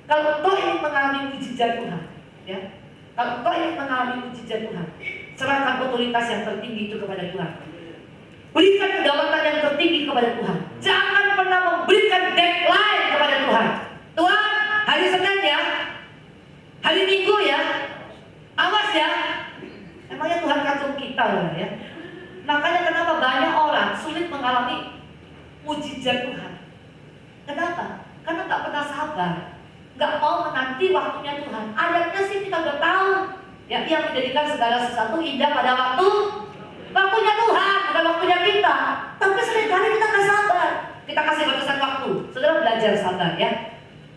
Kalau kau ingin mengalami mujizat Tuhan, ya, kalau kau ingin mengalami mujizat Tuhan, serahkan otoritas yang tertinggi itu kepada Tuhan. Berikan kedaulatan yang tertinggi kepada Tuhan. Jangan pernah memberikan deadline kepada Tuhan. Tuhan, hari Senin ya, hari Minggu ya, awas ya. Emangnya Tuhan kacung kita ya. Makanya kenapa banyak orang sulit mengalami mujizat Tuhan. Kenapa? Karena tak pernah sabar, nggak mau menanti waktunya Tuhan. Ayatnya sih kita udah tahu, ya, yang menjadikan segala sesuatu indah pada waktunya Tuhan, bukan waktunya kita. Tapi seringkali kita nggak sabar. Kita kasih batasan waktu. Saudara belajar sabar ya.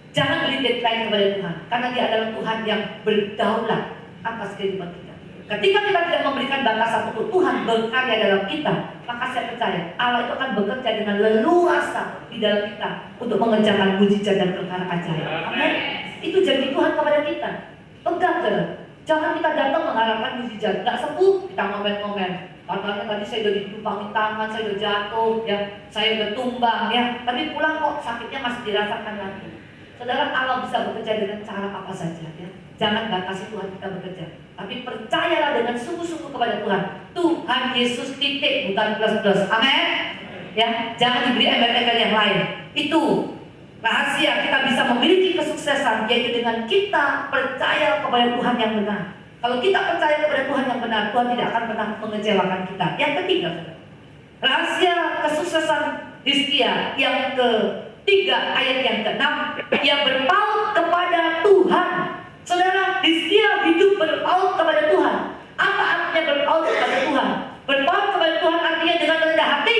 Jangan beri deadline kepada Tuhan, karena Dia adalah Tuhan yang berdaulat atas kehidupan kita. Ketika kita tidak memberikan batasan untuk Tuhan berkarya dalam kita, maka saya percaya Allah itu akan bekerja dengan leluasa di dalam kita untuk mengerjakan mujizat dan perkara ajaib. Amin. Itu janji Tuhan kepada kita. Pegang saudara. Jangan kita datang mengharapkan mujizat, nggak sembuh kita ngomen-ngomen. Katanya tadi saya udah ditumpangi tangan, saya udah jatuh, ya, saya udah tumbang, ya. Tapi pulang kok sakitnya masih dirasakan lagi. Saudara, Allah bisa bekerja dengan cara apa saja, ya. Jangan batasi Tuhan kita bekerja, tapi percayalah dengan sungguh-sungguh kepada Tuhan. Tuhan Yesus titik, bukan plus-plus. Amin. Ya, jangan diberi embel-embel yang lain. Itu rahasia kita bisa memiliki kesuksesan, yaitu dengan kita percaya kepada Tuhan yang benar. Kalau kita percaya kepada Tuhan yang benar, Tuhan tidak akan pernah mengecewakan kita. Yang ketiga, rahasia kesuksesan Hizkia yang ketiga, ayat yang ke-6, yang berpaut kepada Tuhan. Saudara, Hizkia hidup berpaut kepada Tuhan. Apa artinya berpaut kepada Tuhan? Berpaut kepada Tuhan artinya dengan rendah hati.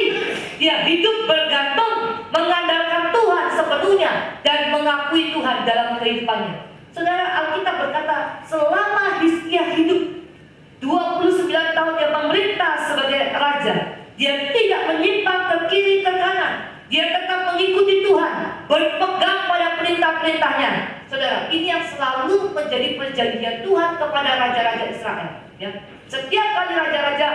Dia hidup bergantung, mengandalkan Tuhan sepenuhnya dan mengakui Tuhan dalam kehidupannya. Saudara, Alkitab berkata selama Hizkia hidup 29 tahun dia memerintah sebagai raja, dia tidak menyimpang ke kiri ke kanan. Dia tetap mengikuti Tuhan, berpegang pada perintah-perintahnya. Saudara, ini yang selalu menjadi perjanjian Tuhan kepada raja-raja Israel, ya. Setiap kali raja-raja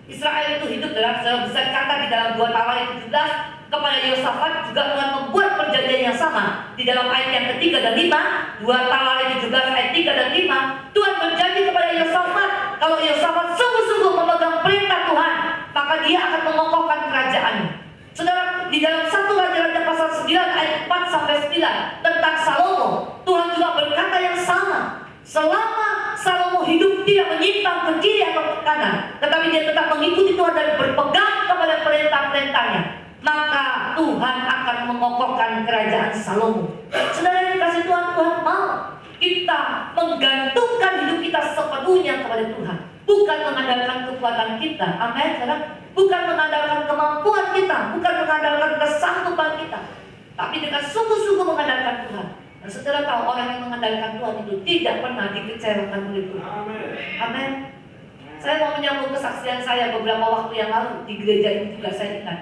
Israel itu hidup dalam, bisa dikata di dalam 2 Tawarikh 17, kepada Yosafat juga Tuhan membuat perjanjian yang sama. Di dalam ayat yang ketiga dan 5, 2 Tawarikh 17 ayat 3 dan 5, Tuhan berjanji kepada Yosafat, kalau Yosafat sungguh-sungguh memegang perintah Tuhan, maka dia akan mengokohkan kerajaannya. Saudara, di dalam 1 Raja-Raja pasal pasal 9 ayat 4-9 tentang Salomo, Tuhan juga berkata yang sama. Selama Salomo hidup tidak menyimpang ke kiri atau ke kanan, tetapi dia tetap mengikuti Tuhan dan berpegang kepada perintah-perintahnya, maka Tuhan akan mengokohkan kerajaan Salomo. Saudara yang kasih Tuhan, Tuhan mau kita menggantungkan hidup kita sepenuhnya kepada Tuhan, bukan mengandalkan kekuatan kita. Amin, saudara. Bukan mengandalkan kemampuan kita, bukan mengandalkan kesanggupan kita, tapi dengan sungguh-sungguh mengandalkan Tuhan. Dan saudara tahu, orang yang mengandalkan Tuhan itu tidak pernah dikecewakan oleh Tuhan. Amin. Saya mau menyambung kesaksian saya beberapa waktu yang lalu di gereja ini juga saya ingat.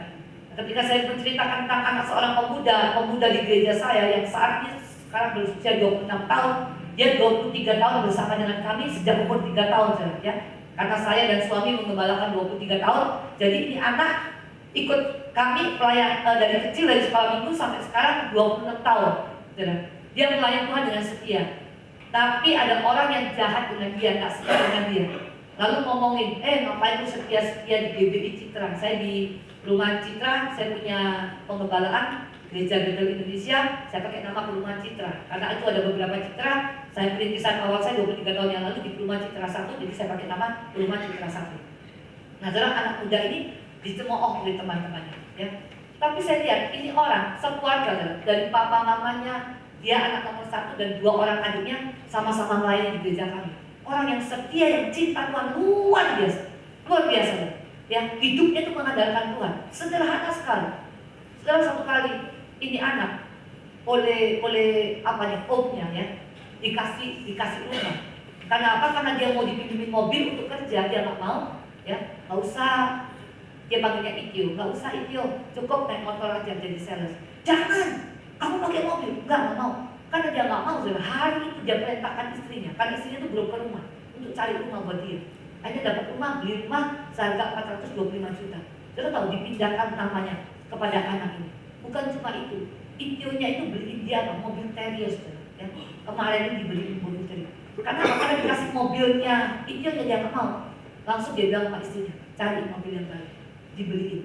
Ketika saya menceritakan tentang anak seorang pemuda di gereja saya yang saat ini sekarang berusia 26 tahun, dia 23 tahun bersama dengan kami sejak umur 3 tahun, saudara, ya. Karena saya dan suami mengembalakan 23 tahun, jadi ini anak ikut kami pelayan dari kecil, dari sekolah minggu sampai sekarang 26 tahun. Dia melayani Tuhan dengan setia. Tapi ada orang yang jahat dengan dia, tak setia dengan dia. Lalu ngomongin, ngapain lu setia-setia di GBI Citra? Saya di Perumahan Citra, saya punya pengembalaan Gereja Bethel Indonesia, saya pakai nama Perumahan Citra. Karena itu ada beberapa Citra, saya perintisan awal saya 23 tahun yang lalu di Perumahan Citra 1, jadi saya pakai nama Perumahan Citra 1. Nah, saudara, anak muda ini dicemooh oleh teman-temannya, ya. Tapi saya lihat ini orang sekeluarga, dari papa mamanya, dia anak nomor 1 dan 2 orang adiknya sama-sama melayani di gereja kami. Orang yang setia, yang cinta Tuhan luar biasa, ya. Hidupnya itu mengandalkan Tuhan, sederhana sekali. Saudara, satu kali ini anak oleh omnya, ya, dikasih rumah. Karena apa? Karena dia mau dipinjemin mobil untuk kerja, dia nggak mau, ya, nggak usah. Dia panggilnya Itio, nggak usah Itio, cukup naik motor aja jadi sales. Jangan, kamu pakai mobil, nggak mau. Karena dia nggak mau, saudara. Hari itu dia perintahkan istrinya, karena istrinya itu belum ke rumah untuk cari rumah buat dia. Akhirnya dapat rumah, beli rumah seharga 425 juta. Saudara tahu, dipindahkan namanya kepada anak ini. Bukan cuma itu, Itio-nya itu beliin dia mobil Terios, ya. Kemarin ini dibeliin mobil Terios. Karena dikasih mobilnya, Itio-nya dia nggak mau. Langsung dia bilang sama istrinya, cari mobil yang baru, dibeliin.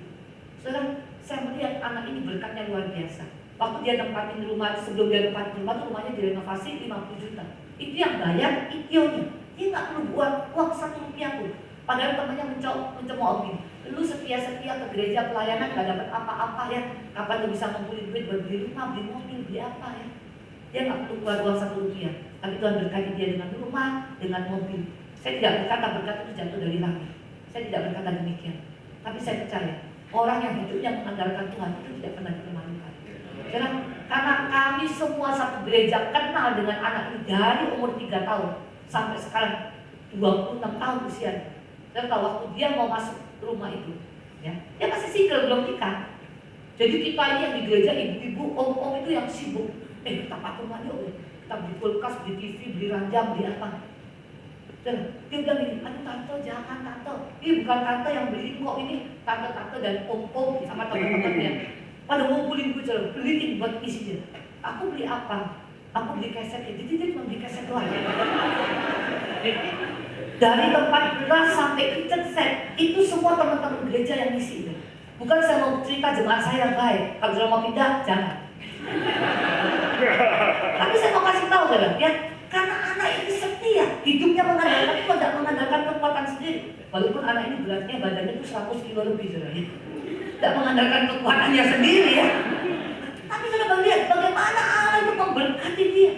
Saudara, saya melihat anak ini berkatnya luar biasa. Waktu dia nempatin rumah, sebelum dia nempatin rumah, rumahnya direnovasi 50 juta. Itu yang bayar Itio-nya. Dia nggak perlu buat uang 1 rupiah pun. Padahal temannya mencemooh, lu setia-setia ke gereja pelayanan gak dapat apa-apa, ya. Kapan lu bisa ngumpulin duit buat beli rumah, beli mobil, beli apa, ya. Dia gak perlu keluar uang 1 rupiah. Tapi Tuhan berkati dia dengan rumah, dengan mobil. Saya tidak berkata berkat itu jatuh dari langit. Saya tidak berkata demikian. Tapi saya percaya orang yang hidupnya mengandalkan Tuhan itu tidak pernah dipermalukan. Karena kami semua satu gereja kenal dengan anak ini dari umur 3 tahun sampai sekarang 26 tahun usianya. Dan tahu waktu dia mau masuk rumah itu, ya, dia masih single, belum nikah. Jadi kita ini yang di gereja, ibu-ibu, om-om itu yang sibuk. Kita patung aja, kita beli kulkas, beli TV, beli ranjang, beli apa. Dan dia bilang gini, aduh tante, jangan tante. Ini bukan tante yang beliin kok, ini tante-tante dan om-om sama teman-temannya. Pada ngumpulin gue, beliin buat isinya. Aku beli apa? Aku beli keset, jadi dia cuma beli keset doang. Dari tempat beras sampai kitchen set, itu semua teman-teman gereja yang ngisi. Bukan saya mau cerita jemaat saya yang baik. Kalau sudah mau pindah, jangan. Tapi saya mau kasih tahu, saudara, ya, karena anak ini setia, hidupnya mengandalkan itu, tidak mengandalkan kekuatan sendiri. Walaupun anak ini beratnya, badannya itu 100 kilo lebih, saudara, ya. Tidak mengandalkan kekuatannya sendiri, ya. Tapi saudara lihat bagaimana Allah itu memberkati dia.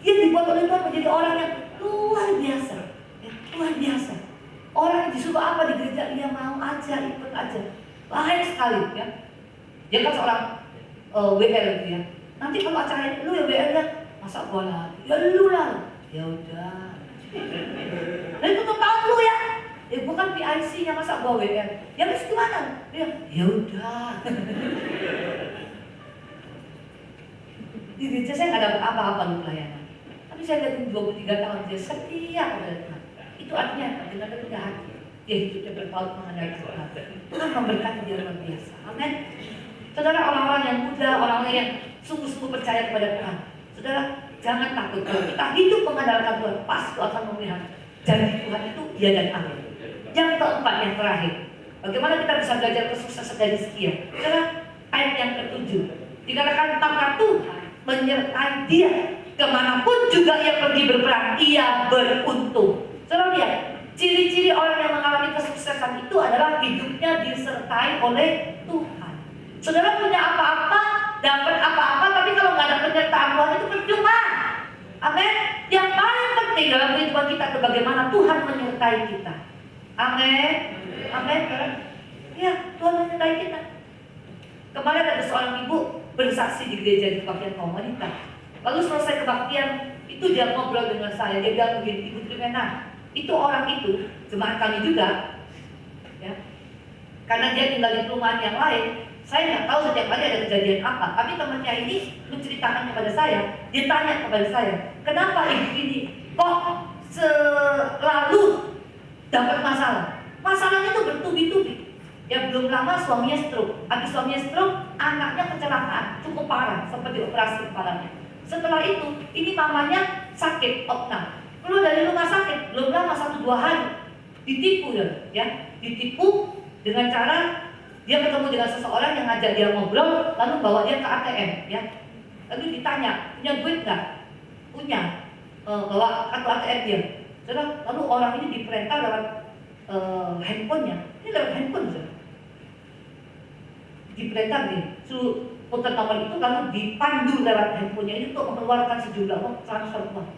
Dia dibuat oleh Tuhan menjadi orang yang luar biasa. Luar biasa. Orang yang disuruh apa di gereja, dia mau aja, ikut aja. Baik sekali, ya. Dia kan seorang WL gitu, ya. Nanti kalau acara ini, lu ya WL ya, masa gua lah, ya lu lah. Ya udah. Dan itu tahu lu ya. Gua kan PIC-nya, masa gua WL. Ya mesti gimana? Ya udah. Di gereja saya nggak dapat apa-apa lu pelayanan. Tapi saya lihat 23 tahun dia setia kepada Tuhan. Itu artinya dengan rendah hati dia hidupnya berpaut mengandalkan Tuhan. Tuhan memberkati dia luar biasa. Amin. Saudara, orang-orang yang muda, orang-orang yang sungguh-sungguh percaya kepada Tuhan, saudara, jangan takut. Kalau kita hidup mengandalkan Tuhan, pasti akan melihat janji Tuhan itu ya dan amin. Yang keempat, yang terakhir, bagaimana kita bisa belajar kesuksesan dari setia? Saudara, ayat yang ke-7. Dikatakan maka Tuhan menyertai dia. Kemanapun juga ia pergi berperang, ia beruntung. Saudara lihat, ciri-ciri orang yang mengalami kesuksesan itu adalah hidupnya disertai oleh Tuhan. Saudara punya apa-apa, dapat apa-apa, tapi kalau nggak ada penyertaan Tuhan itu percuma. Amin. Yang paling penting dalam kehidupan kita itu bagaimana Tuhan menyertai kita. Amin. Amin. Ya, Tuhan menyertai kita. Kemarin ada seorang ibu bersaksi di gereja di kebaktian kaum wanita. Lalu selesai kebaktian, itu dia ngobrol dengan saya. Dia bilang begini, Ibu Trimena, itu orang itu, jemaat kami juga, ya, karena dia tinggal di perumahan yang lain. Saya nggak tahu setiap hari ada kejadian apa, tapi temannya ini menceritakan kepada saya. Dia tanya kepada saya, kenapa ibu ini kok selalu dapat masalah? Masalahnya itu bertubi-tubi. Ya belum lama suaminya stroke. Habis suaminya stroke, anaknya kecelakaan cukup parah, sempat dioperasi kepalanya. Setelah itu, ini mamanya sakit opnam. Keluar dari rumah sakit, belum lama 1-2 hari ditipu ya, ditipu dengan cara dia ketemu dengan seseorang yang ngajak dia ngobrol, lalu bawa dia ke ATM, ya. Lalu ditanya, punya duit nggak? Punya. Bawa kartu ATM dia. Lalu orang ini diperintah lewat handphonenya. Ini lewat handphone, saudara. Diperintah nih, suruh putar nomor itu lalu dipandu lewat handphonenya ini untuk mengeluarkan sejumlah uang, transfer uang.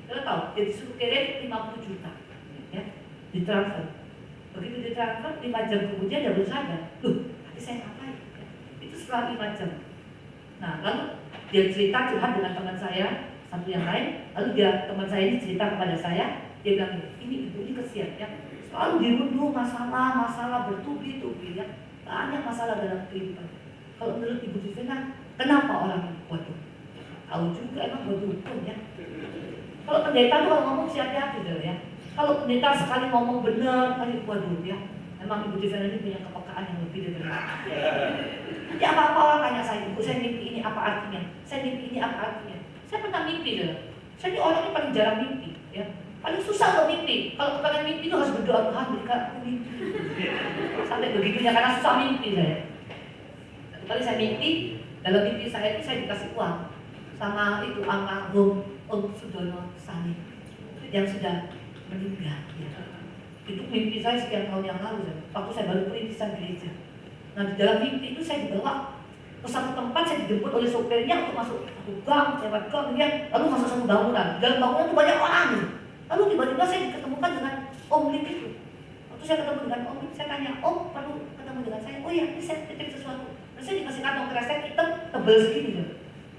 Saudara tahu, dia disuruh kirim 50 juta, ya, ditransfer. Begitu ditransfer, 5 jam kemudian dia baru sadar, tapi saya ngapain? Itu setelah 5 jam. Nah, lalu dia cerita curhat dengan teman saya, satu yang lain. Lalu teman saya ini cerita kepada saya, dia bilang, ini ibu ini kesian ya, selalu dirundung masalah bertubi-tubi ya, banyak masalah dalam kehidupan. Kalau menurut Ibu Divina, kenapa orang ini? Waduh, tahu juga emang berdukun ya. Kalau pendeta tuh kalau ngomong hati-hati deh ya. Kalau pendeta sekali ngomong benar, kali waduh ya. Emang Ibu Divina ini punya kepekaan yang lebih dari itu. Jadi apa-apa orang tanya saya, Ibu, saya mimpi ini apa artinya? Saya mimpi ini apa artinya? Saya pernah mimpi deh. Saya ini orang yang paling jarang mimpi ya. Paling susah untuk mimpi. Kalau kepengen mimpi itu harus berdoa, Tuhan berikan aku mimpi. Sampai begitunya karena susah mimpi saya. Kali saya mimpi, dalam mimpi saya itu saya dikasih uang sama itu almarhum Om Sudono Sani yang sudah meninggal. Ya. Itu mimpi saya sekian tahun yang lalu, waktu saya baru perintisan gereja. Nah di dalam mimpi itu saya dibawa ke satu tempat, saya dijemput oleh sopirnya untuk masuk satu gang, lewat gang, lalu masuk satu bangunan. Di dalam bangunan itu banyak orang. Lalu tiba-tiba saya diketemukan dengan Om Lik itu. Waktu saya ketemu dengan Om Lik, saya tanya, Om perlu ketemu dengan saya? Oh iya, ini saya titip sesuatu. Terus saya dikasih kantong kresek hitam tebal segini loh.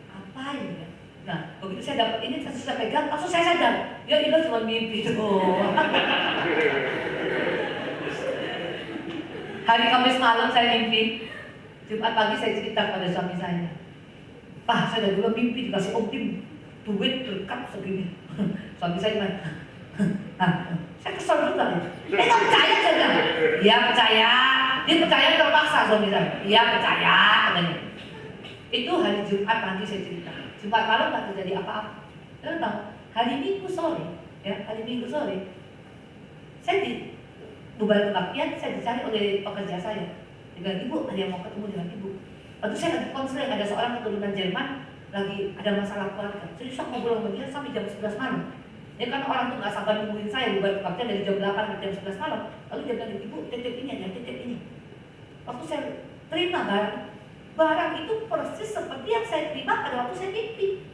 Apa ini ya? Nah, begitu saya dapat ini, saya pegang, langsung saya sadar. Ya itu cuma mimpi doang. Hari Kamis malam saya mimpi. Jumat pagi saya cerita pada suami saya. Pak, saya udah dulu mimpi dikasih Om Tim duit berkat segini. Suami saya bilang, saya kesel juga ya. Nggak percaya saja. Dia percaya. Dia percaya terpaksa suami saya. Dia percaya katanya. Itu hari Jumat pagi saya cerita. Jumat malam nggak terjadi apa-apa. Lalu tahu hari Minggu sore, ya hari Minggu sore, saya di bubar kebaktian, saya dicari oleh pekerja saya. Dia bilang, Ibu, ada yang mau ketemu dengan Ibu. Waktu saya lagi konseling, ada seorang keturunan Jerman lagi ada masalah keluarga. Jadi saya ngobrol sama dia sampai jam 11 malam. Ya kan orang tuh nggak sabar nungguin saya bubar kebaktian dari jam 8 sampai jam 11 malam. Lalu dia bilang, Ibu, titip ini aja, titip ini. Waktu saya terima barang itu persis seperti yang saya terima pada waktu saya mimpi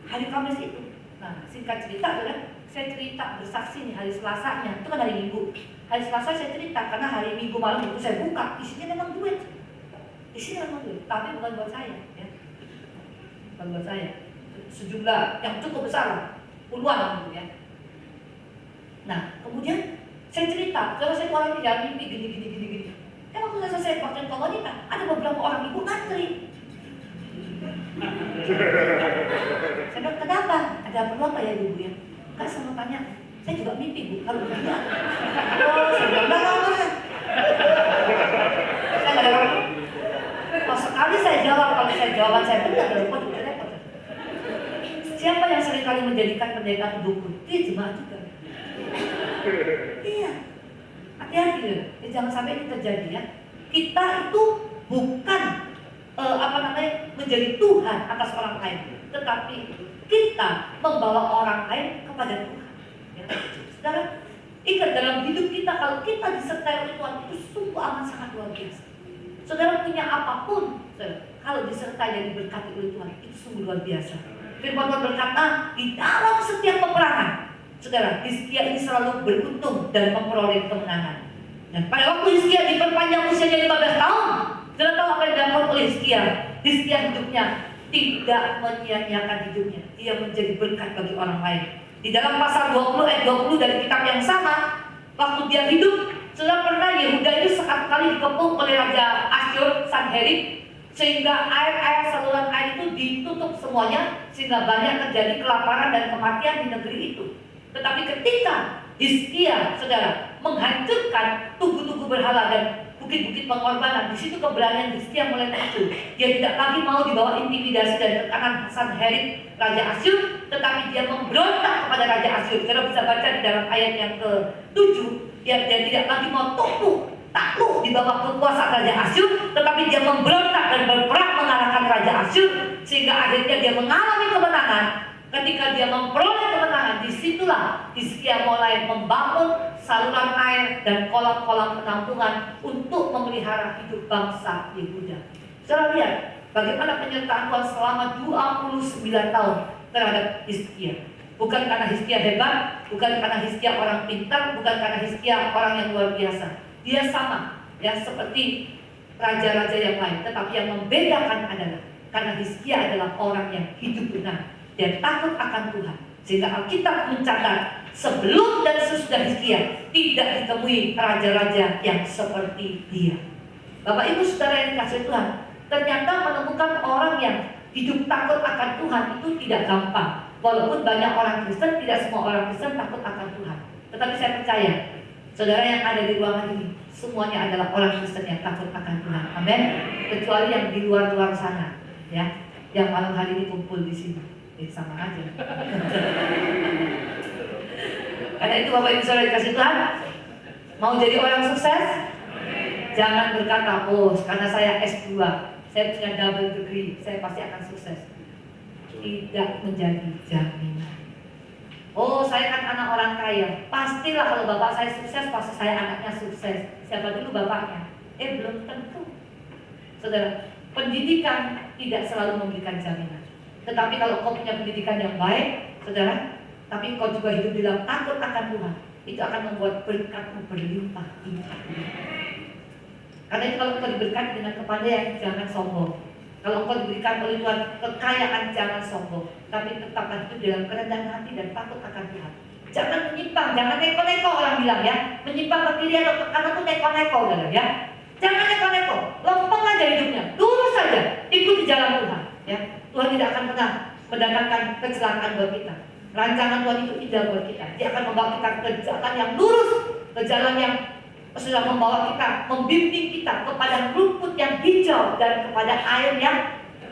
hari Kamis itu. Nah, singkat cerita adalah saya cerita bersaksi nih hari Selasanya, itu kan hari Minggu. Hari Selasa saya cerita karena hari Minggu malam itu saya buka, isinya memang duit. Isinya memang duit, tapi bukan buat saya, ya. Bukan buat saya. Sejumlah yang cukup besar lah, puluhan gitu ya. Nah, kemudian saya cerita, kalau saya orang tidak mimpi gini. Waktu saya selesai pakaian kaum wanita, ada beberapa orang ibu ngantri. Saya bilang, kenapa? Ada perlu apa ya ibu ya? Enggak, sama tanya. Saya juga mimpi Bu, kalau begini. Oh, saya bilang, enggak. Saya nggak ada apa. Kalau sekali saya jawab, kalau saya jawaban saya benar, repot. Siapa yang seringkali menjadikan pendeta itu dukun? Dia jemaat juga. Iya. Hati-hati ya, jangan sampai ini terjadi ya. Kita itu bukan menjadi Tuhan atas orang lain, tetapi kita membawa orang lain kepada Tuhan. Ya. Saudara, ingat dalam hidup kita, kalau kita disertai oleh Tuhan, itu sungguh amat sangat luar biasa. Saudara punya apapun, saudara, kalau disertai dan diberkati oleh Tuhan, itu sungguh luar biasa. Firman Tuhan berkata, di dalam setiap peperangan, saudara, Hizkia ini selalu beruntung dan memperoleh kemenangan. Dan pada waktu Hizkia diperpanjang usianya 15 tahun, saudara tahu apa yang dilakukan oleh Hizkia? Hizkia hidupnya tidak menyia-nyiakan hidupnya. Dia menjadi berkat bagi orang lain. Di dalam pasal 20 ayat 20 dari kitab yang sama, waktu dia hidup, saudara, pernah Yehuda itu sekali dikepung oleh Raja Asyur Sanherib, sehingga air saluran air itu ditutup semuanya, sehingga banyak terjadi kelaparan dan kematian di negeri itu. Tetapi ketika Hizkia, saudara, menghancurkan tugu-tugu berhala dan bukit-bukit pengorbanan, di situ keberanian Hizkia mulai muncul. Dia tidak lagi mau dibawa intimidasi dan tekanan Sanherib Raja Asyur, tetapi dia memberontak kepada Raja Asyur. Saudara bisa baca di dalam ayat yang ke-7, dia tidak lagi mau takluk di bawah kekuasaan Raja Asyur, tetapi dia memberontak dan berperang mengalahkan Raja Asyur, sehingga akhirnya dia mengalami kemenangan. Ketika dia memperoleh kemenangan, disitulah Hizkia mulai membangun saluran air dan kolam-kolam penampungan untuk memelihara hidup bangsa Yehuda. Saudara lihat bagaimana penyertaan Tuhan selama 29 tahun terhadap Hizkia. Bukan karena Hizkia hebat, bukan karena Hizkia orang pintar, bukan karena Hizkia orang yang luar biasa. Dia sama, ya, seperti raja-raja yang lain. Tetapi yang membedakan adalah karena Hizkia adalah orang yang hidup benar dan takut akan Tuhan. Sehingga Alkitab mencatat sebelum dan sesudah Hizkia tidak ditemui raja-raja yang seperti dia. Bapak Ibu Saudara yang dikasihi Tuhan, ternyata menemukan orang yang hidup takut akan Tuhan itu tidak gampang. Walaupun banyak orang Kristen, tidak semua orang Kristen takut akan Tuhan. Tetapi saya percaya, saudara yang ada di ruangan ini, semuanya adalah orang Kristen yang takut akan Tuhan. Amin. Kecuali yang di luar-luar sana, ya, yang malam hari ini kumpul di sini. Sama aja. Karena itu Bapak Ibu Saudara dikasih Tuhan, mau jadi orang sukses, jangan berkata, oh karena saya S2, saya punya double degree, saya pasti akan sukses. Tidak menjadi jaminan. Oh saya kan anak orang kaya, pastilah kalau bapak saya sukses, pasti saya anaknya sukses. Siapa dulu bapaknya? Belum tentu. Saudara, pendidikan tidak selalu memberikan jaminan. Tetapi kalau kau punya pendidikan yang baik, saudara, tapi kau juga hidup dalam takut akan Tuhan, itu akan membuat berkatmu berlimpah-limpah. Karena itu kalau kau diberkati dengan kepandaian, jangan sombong. Kalau kau diberikan oleh Tuhan kekayaan, jangan sombong. Tapi tetaplah hidup dalam kerendahan hati dan takut akan Tuhan. Jangan menyimpang, jangan neko-neko, orang bilang ya. Menyimpang ke kiri atau ke kanan itu neko-neko, saudara ya. Jangan neko-neko, lempeng aja hidupnya, lurus saja, ikuti jalan Tuhan ya. Tuhan tidak akan pernah mendatangkan kecelakaan buat kita. Rancangan Tuhan itu indah buat kita. Dia akan membawa kita ke jalan yang lurus, ke jalan yang sudah membawa kita, membimbing kita kepada rumput yang hijau dan kepada air yang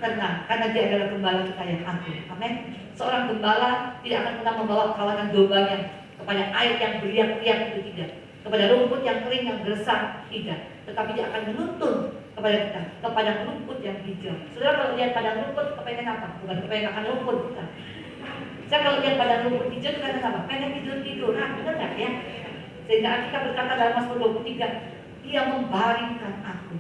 tenang. Karena dia adalah gembala kita yang agung. Amin. Seorang gembala tidak akan pernah membawa kawanan dombanya kepada air yang beriak-riak, itu tidak. Kepada rumput yang kering, yang gersang, tidak. Tetapi dia akan menuntun kepada kita, kepada rumput yang hijau. Saudara kalau lihat padang rumput, kepengen apa? Bukan kepengen makan rumput, bukan. Saya kalau lihat padang rumput hijau, kepengen apa? Pengen tidur-tidur, benar nggak ya? Sehingga kita berkata dalam Mazmur 23, Dia membaringkan aku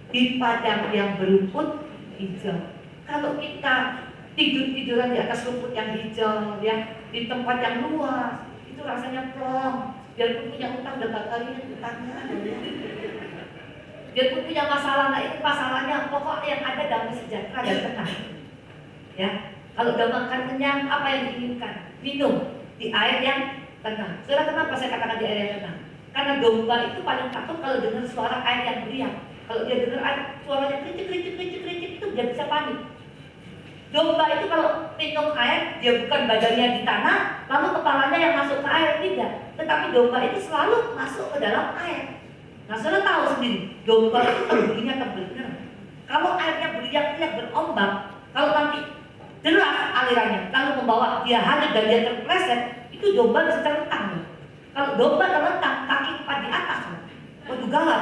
di padang yang berumput hijau. Kalau kita tidur-tiduran di atas rumput yang hijau, ya, di tempat yang luas, itu rasanya plong. Biarpun punya utang, udah kalian utangnya. Biarpun punya masalah, nah itu masalahnya. Pokok yang ada damai sejahtera dan tenang. Ya, kalau udah makan kenyang, apa yang diinginkan? Minum di air yang tenang. Saudara, kenapa saya katakan di air yang tenang? Karena domba itu paling takut kalau dengar suara air yang beriak. Kalau dia dengar suaranya kricik, itu dia bisa panik. Domba itu kalau minum air, dia bukan badannya di tanah, lalu kepalanya yang masuk ke air, tidak. Tetapi domba itu selalu masuk ke dalam air. Nah, saudara tahu sendiri, domba itu berinya tebal. Kalau airnya beriak-riak berombak, kalau nanti deras alirannya, lalu membawa dia hanyut dan dia terpleset, itu domba bisa terlentang. Kalau domba terlentang, kaki empat di atas, waduh gawat.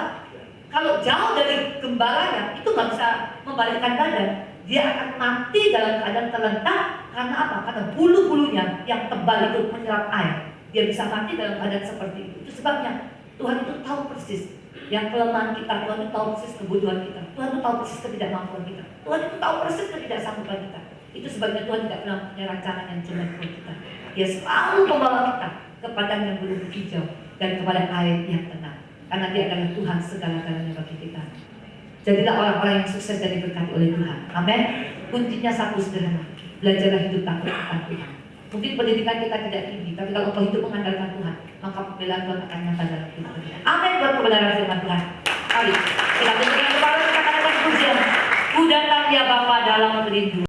kalau jauh dari gembalanya itu nggak bisa membalikkan badan. Dia akan mati dalam keadaan terlentang. Karena apa? Karena bulu-bulunya yang tebal itu menyerap air. Dia bisa mati dalam keadaan seperti itu. Itu sebabnya Tuhan itu tahu persis yang kelemahan kita. Tuhan itu tahu persis kebutuhan kita. Tuhan itu tahu persis ketidakmampuan kita. Tuhan itu tahu persis ketidaksanggupan kita. Itu sebabnya Tuhan tidak pernah punya rancangan yang jelek buat kita. Dia selalu membawa kita ke padang yang berumput hijau dan kepada air yang tenang. Karena Dia adalah Tuhan segala-galanya bagi kita. Jadilah orang-orang yang sukses dan diberkati oleh Tuhan. Amin. Kuncinya satu sederhana. Belajarlah hidup takut akan Tuhan. Mungkin pendidikan kita tidak tinggi, tapi kalau engkau hidup mengandalkan Tuhan, maka pembelaan Tuhan akan nyata dalam hidup kita. Amin buat kebenaran firman Tuhan. Mari kita berikan kepada kita katakan pujian. Ku datang ya Bapa dalam kerinduan.